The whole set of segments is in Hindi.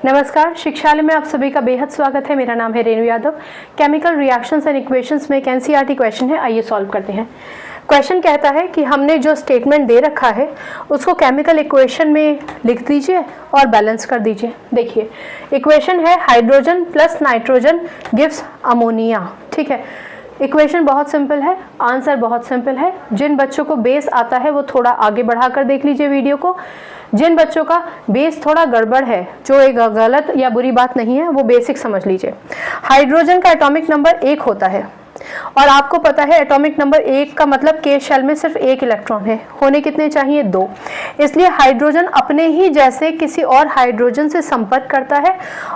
नमस्कार, शिक्षालय में आप सभी का बेहद स्वागत है। मेरा नाम है Renu Yadav. Chemical reactions and equations में एक एनसीईआरटी क्वेश्चन है, आइए सॉल्व करते हैं। क्वेश्चन कहता है कि हमने जो स्टेटमेंट दे रखा है उसको केमिकल इक्वेशन में लिख दीजिए और बैलेंस कर दीजिए। देखिए, इक्वेशन है hydrogen plus nitrogen gives ammonia. ठीक है, इक्वेशन बहुत सिंपल है, आंसर बहुत सिंपल है। जिन बच्चों को बेस आता है वो थोड़ा आगे बढ़ा कर देख लीजिए वीडियो को। जिन बच्चों का बेस थोड़ा गड़बड़ है, जो एक गलत या बुरी बात नहीं है, वो बेसिक समझ लीजिए। हाइड्रोजन का एटॉमिक नंबर 1 होता है और आपको पता है एटॉमिक नंबर 1 का मतलब के शेल में सिर्फ 1 इलेक्ट्रॉन है, होने कितने चाहिए? 2। इसलिए हाइड्रोजन अपने ही जैसे किसी और हाइड्रोजन से संपर्क करता है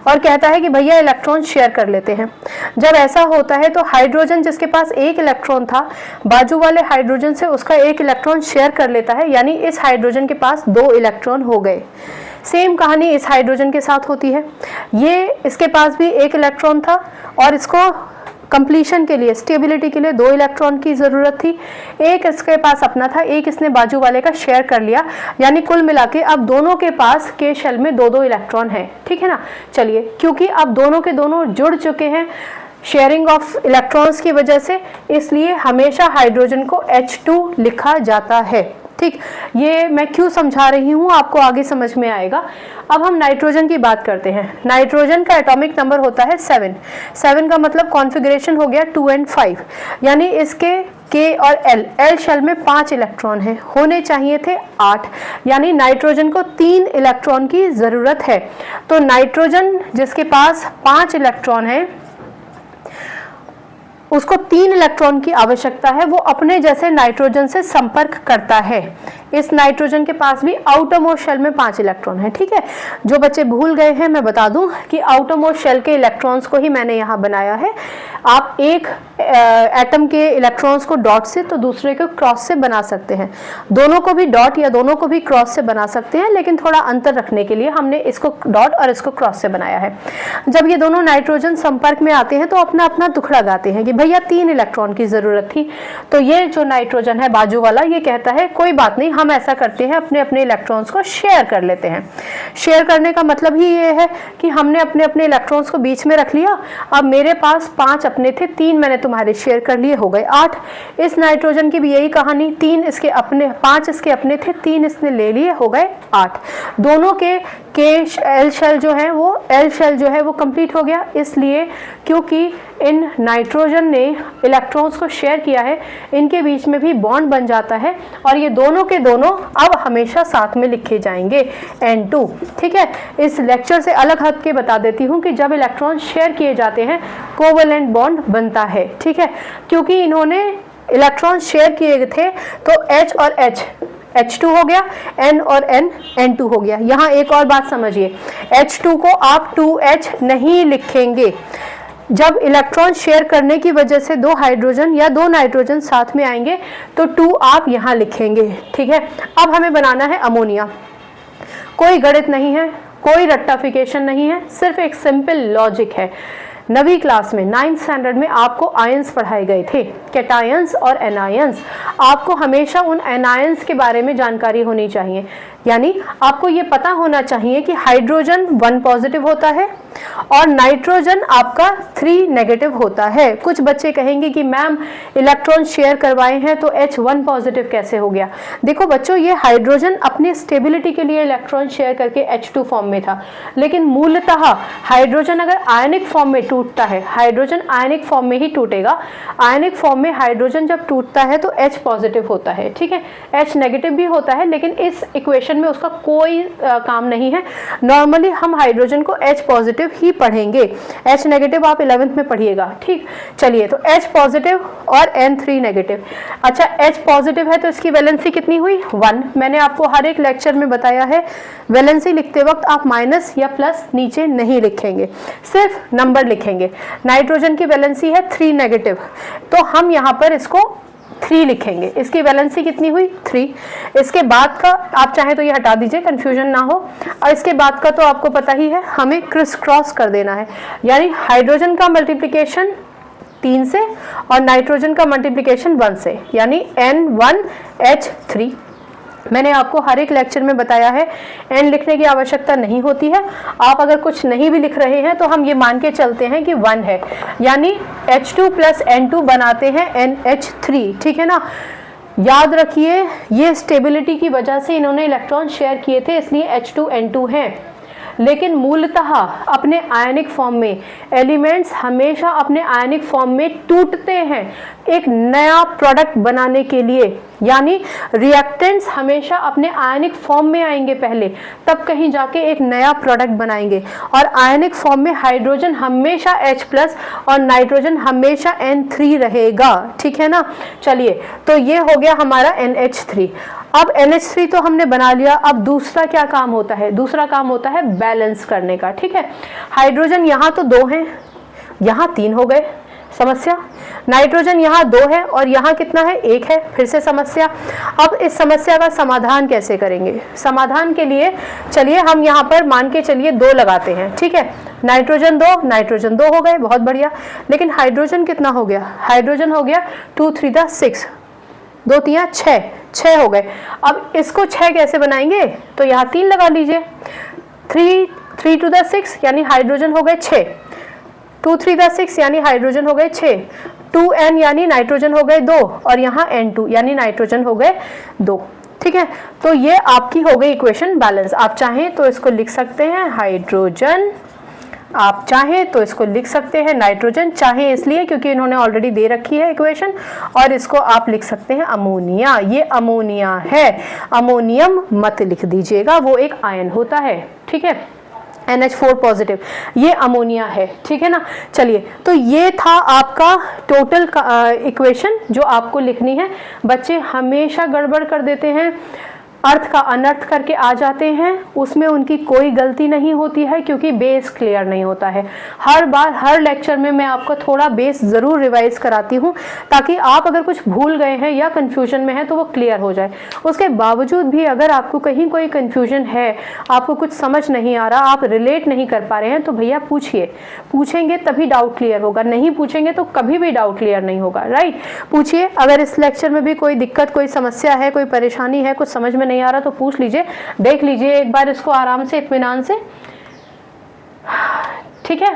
और कहता है कि भैया इलेक्ट्रॉन शेयर कर लेते हैं। जब ऐसा होता है तो हाइड्रोजन जिसके पास 1 इलेक्ट्रॉन था, बाजू वाले हाइड्रोजन से उसका 1 इलेक्ट्रॉन शेयर कर लेता है, यानी इस हाइड्रोजन के पास 2 इलेक्ट्रॉन हो गए। सेम कहानी इस हाइड्रोजन के साथ होती है। ये इसके पास भी 1 इलेक्ट्रॉन था और इसको कंप्लीशन के लिए, स्टेबिलिटी के लिए 2 इलेक्ट्रॉन की ज़रूरत थी। 1 इसके पास अपना था, 1 इसने बाजू वाले का शेयर कर लिया, यानी कुल मिला के अब दोनों के पास के शेल में 2-2 इलेक्ट्रॉन है। ठीक है ना। चलिए, क्योंकि अब दोनों के दोनों जुड़ चुके हैं शेयरिंग ऑफ इलेक्ट्रॉन्स की वजह से, इसलिए हमेशा हाइड्रोजन को H2 लिखा जाता है। ठीक, ये मैं क्यों समझा रही हूँ आपको आगे समझ में आएगा। अब हम नाइट्रोजन की बात करते हैं। नाइट्रोजन का एटॉमिक नंबर होता है 7। 7 का मतलब कॉन्फ़िगरेशन हो गया 2 और 5, यानी इसके K और L शेल में 5 इलेक्ट्रॉन है, होने चाहिए थे 8, यानी नाइट्रोजन को 3 इलेक्ट्रॉन की ज़रूरत है। तो नाइट्रोजन जिसके पास 5 इलेक्ट्रॉन है उसको 3 इलेक्ट्रॉन की आवश्यकता है। वो अपने जैसे नाइट्रोजन से संपर्क करता है। इस नाइट्रोजन के पास भी आउटरमोस्ट शेल में 5 इलेक्ट्रॉन है। ठीक है, जो बच्चे भूल गए हैं मैं बता दूं कि आउटरमोस्ट शेल के इलेक्ट्रॉन्स को ही मैंने यहाँ बनाया है। आप एक एटम के इलेक्ट्रॉन्स को डॉट से तो दूसरे को क्रॉस से बना सकते हैं। दोनों को भी डॉट या दोनों को भी क्रॉस से बना सकते हैं, लेकिन थोड़ा अंतर रखने के लिए हमने इसको डॉट और इसको क्रॉस से बनाया है। जब ये दोनों नाइट्रोजन संपर्क में आते हैं तो अपना अपना दुखड़ा गाते हैं कि भैया 3 इलेक्ट्रॉन की जरूरत थी। तो ये जो नाइट्रोजन है बाजू वाला, ये कहता है कोई बात नहीं, हम ऐसा करते हैं, अपने अपने इलेक्ट्रॉन्स को शेयर कर लेते हैं। शेयर करने का मतलब ही ये है कि हमने अपने अपने इलेक्ट्रॉन्स को बीच में रख लिया। अब मेरे पास 5 अपने थे, 3 मैंने तुम्हारे शेयर कर लिए, हो गए 8। इस नाइट्रोजन की भी यही कहानी, 3 इसके अपने, 5 इसके अपने थे, 3 इसने ले लिए, हो गए 8। दोनों के L शेल जो है वो L शेल जो है वो कंप्लीट हो गया, इसलिए क्योंकि इन नाइट्रोजन ने इलेक्ट्रॉन्स को शेयर किया है, इनके बीच में भी बॉन्ड बन जाता है और ये दोनों के दोनों अब हमेशा साथ में लिखे जाएंगे, N2। ठीक है, इस लेक्चर से अलग हट के बता देती हूँ कि जब इलेक्ट्रॉन शेयर किए जाते हैं कोवेलेंट बॉन्ड बनता है। ठीक है, क्योंकि इन्होंने इलेक्ट्रॉन शेयर किए थे तो H और H2 हो गया, N और N2 हो गया। यहाँ एक और बात समझिए, H2 को आप 2H नहीं लिखेंगे। जब इलेक्ट्रॉन शेयर करने की वजह से 2 हाइड्रोजन या 2 नाइट्रोजन साथ में आएंगे तो 2 आप यहाँ लिखेंगे। ठीक है, अब हमें बनाना है अमोनिया। कोई गणित नहीं है, कोई रट्टाफिकेशन नहीं है, सिर्फ एक सिंपल लॉजिक है। 9वीं क्लास में 9th स्टैंडर्ड में आपको आयंस पढ़ाए गए थे, कैटायंस और एनायंस। आपको हमेशा उन एनायंस के बारे में जानकारी होनी चाहिए, यानी आपको ये पता होना चाहिए कि हाइड्रोजन 1 पॉजिटिव होता है और नाइट्रोजन आपका 3 नेगेटिव होता है। कुछ बच्चे कहेंगे कि मैम इलेक्ट्रॉन शेयर करवाए हैं तो H1 पॉजिटिव कैसे हो गया? देखो बच्चों, ये हाइड्रोजन अपनी स्टेबिलिटी के लिए इलेक्ट्रॉन शेयर करके H2 फॉर्म में था, लेकिन मूलतः हाइड्रोजन अगर आयनिक फॉर्म में टूटता है, हाइड्रोजन आयनिक फॉर्म में ही टूटेगा। आयनिक फॉर्म में हाइड्रोजन जब टूटता है तो H पॉजिटिव होता है। ठीक है, H नेगेटिव भी होता है, लेकिन इस इक्वेशन में उसका कोई काम नहीं है। नॉर्मली हम हाइड्रोजन को H पॉजिटिव ही पढ़ेंगे, H नेगेटिव आप 11th में पढ़िएगा। ठीक, चलिए, तो H पॉजिटिव और N3 नेगेटिव। अच्छा, H पॉजिटिव है तो इसकी वैलेंसी कितनी हुई? 1। मैंने आपको हर एक लेक्चर में बताया है, वैलेंसी लिखते वक्त आप माइनस या प्लस नीचे नहीं लिखेंगे, सिर्फ नंबर लिखेंगे। नाइट्रोजन की वैलेंसी है 3 नेगेटिव, तो हम यहाँ पर इसको 3 लिखेंगे। इसकी वैलेंसी कितनी हुई? 3। इसके बाद का आप चाहे तो ये हटा दीजिए, कंफ्यूजन ना हो। और इसके बाद का तो आपको पता ही है, हमें क्रिस क्रॉस कर देना है, यानी हाइड्रोजन का मल्टीप्लिकेशन 3 से और नाइट्रोजन का मल्टीप्लिकेशन 1 से, यानी N1H3। मैंने आपको हर एक लेक्चर में बताया है n लिखने की आवश्यकता नहीं होती है। आप अगर कुछ नहीं भी लिख रहे हैं तो हम ये मान के चलते हैं कि 1 है, यानी H2 + N2 बनाते हैं NH3, ठीक है ना। याद रखिए ये स्टेबिलिटी की वजह से इन्होंने इलेक्ट्रॉन शेयर किए थे, इसलिए H2N2 है। लेकिन मूलतः अपने आयनिक फॉर्म में एलिमेंट्स हमेशा अपने आयनिक फॉर्म में टूटते हैं एक नया प्रोडक्ट बनाने के लिए, यानी रिएक्टेंट्स हमेशा अपने आयनिक फॉर्म में आएंगे पहले, तब कहीं जाके एक नया प्रोडक्ट बनाएंगे। और आयनिक फॉर्म में हाइड्रोजन हमेशा H+ और नाइट्रोजन हमेशा N3 रहेगा, ठीक है ना। चलिए, तो ये हो गया हमारा NH3। अब NH3 तो हमने बना लिया। अब दूसरा क्या काम होता है? दूसरा काम होता है बैलेंस करने का, ठीक है। हाइड्रोजन यहाँ तो 2 हैं, यहाँ 3 हो गए, समस्या। नाइट्रोजन यहाँ 2 है और यहाँ कितना है? 1 है, फिर से समस्या। अब इस समस्या का समाधान कैसे करेंगे? समाधान के लिए चलिए हम यहाँ पर मान के चलिए 2 लगाते हैं, ठीक है। नाइट्रोजन 2 हो गए, बहुत बढ़िया। लेकिन हाइड्रोजन कितना हो गया? हाइड्रोजन हो गया 2 3 6, 2 3 6 हो गए। अब इसको 6 कैसे बनाएंगे? तो यहाँ 3 लगा लीजिए। 3 to the 6 यानी हाइड्रोजन हो गए 6, 2 3 the 6 यानी हाइड्रोजन हो गए 6, 2n यानी नाइट्रोजन हो गए 2, और यहाँ n2 यानी नाइट्रोजन हो गए 2, ठीक है। तो ये आपकी हो गई इक्वेशन बैलेंस। आप चाहें तो इसको लिख सकते हैं हाइड्रोजन, आप चाहें तो इसको लिख सकते हैं नाइट्रोजन, चाहे इसलिए क्योंकि इन्होंने ऑलरेडी दे रखी है इक्वेशन, और इसको आप लिख सकते हैं अमोनिया। ये अमोनिया है, अमोनियम मत लिख दीजिएगा, वो एक आयन होता है, ठीक है। NH4 पॉजिटिव, ये अमोनिया है, ठीक है ना। चलिए, तो ये था आपका टोटल इक्वेशन जो आपको लिखनी है। बच्चे हमेशा गड़बड़ कर देते हैं, अर्थ का अनर्थ करके आ जाते हैं, उसमें उनकी कोई गलती नहीं होती है क्योंकि बेस क्लियर नहीं होता है। हर बार हर लेक्चर में मैं आपको थोड़ा बेस ज़रूर रिवाइज कराती हूँ ताकि आप अगर कुछ भूल गए हैं या कन्फ्यूजन में है तो वो क्लियर हो जाए। उसके बावजूद भी अगर आपको कहीं कोई कन्फ्यूजन है, आपको कुछ समझ नहीं आ रहा, आप रिलेट नहीं कर पा रहे हैं, तो भैया पूछिए, पूछेंगे तभी डाउट क्लियर होगा, नहीं पूछेंगे तो कभी भी डाउट क्लियर नहीं होगा, राइट। पूछिए, अगर इस लेक्चर में भी कोई दिक्कत, कोई समस्या है, कोई परेशानी है, कुछ समझ में नहीं आ रहा तो पूछ लीजिए, देख लीजिए एक बार इसको आराम से, इत्मीनान से, ठीक है।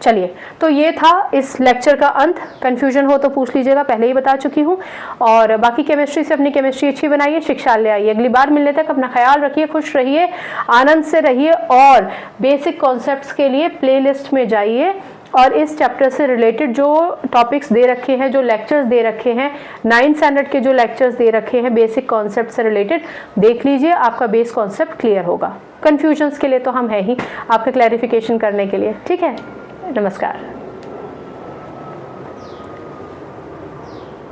चलिए, तो ये था इस लेक्चर का अंत। कंफ्यूजन हो तो पूछ लीजिएगा, पहले ही बता चुकी हूँ। और बाकी केमिस्ट्री से अपनी केमिस्ट्री अच्छी बनाइए, शिक्षा ले आइए। अगली बार मिलने तक अपना ख्याल रखिए, खुश रहिए, आनंद से रहिए, और बेसिक कॉन्सेप्ट्स के लिए प्लेलिस्ट में जाइए और इस चैप्टर से रिलेटेड जो टॉपिक्स दे रखे हैं, जो लेक्चर्स दे रखे हैं, 9th स्टैंडर्ड के जो लेक्चर्स दे रखे हैं बेसिक कॉन्सेप्ट से रिलेटेड, देख लीजिए, आपका बेस कॉन्सेप्ट क्लियर होगा। कन्फ्यूजन्स के लिए तो हम हैं ही आपका क्लैरिफिकेशन करने के लिए, ठीक है। नमस्कार।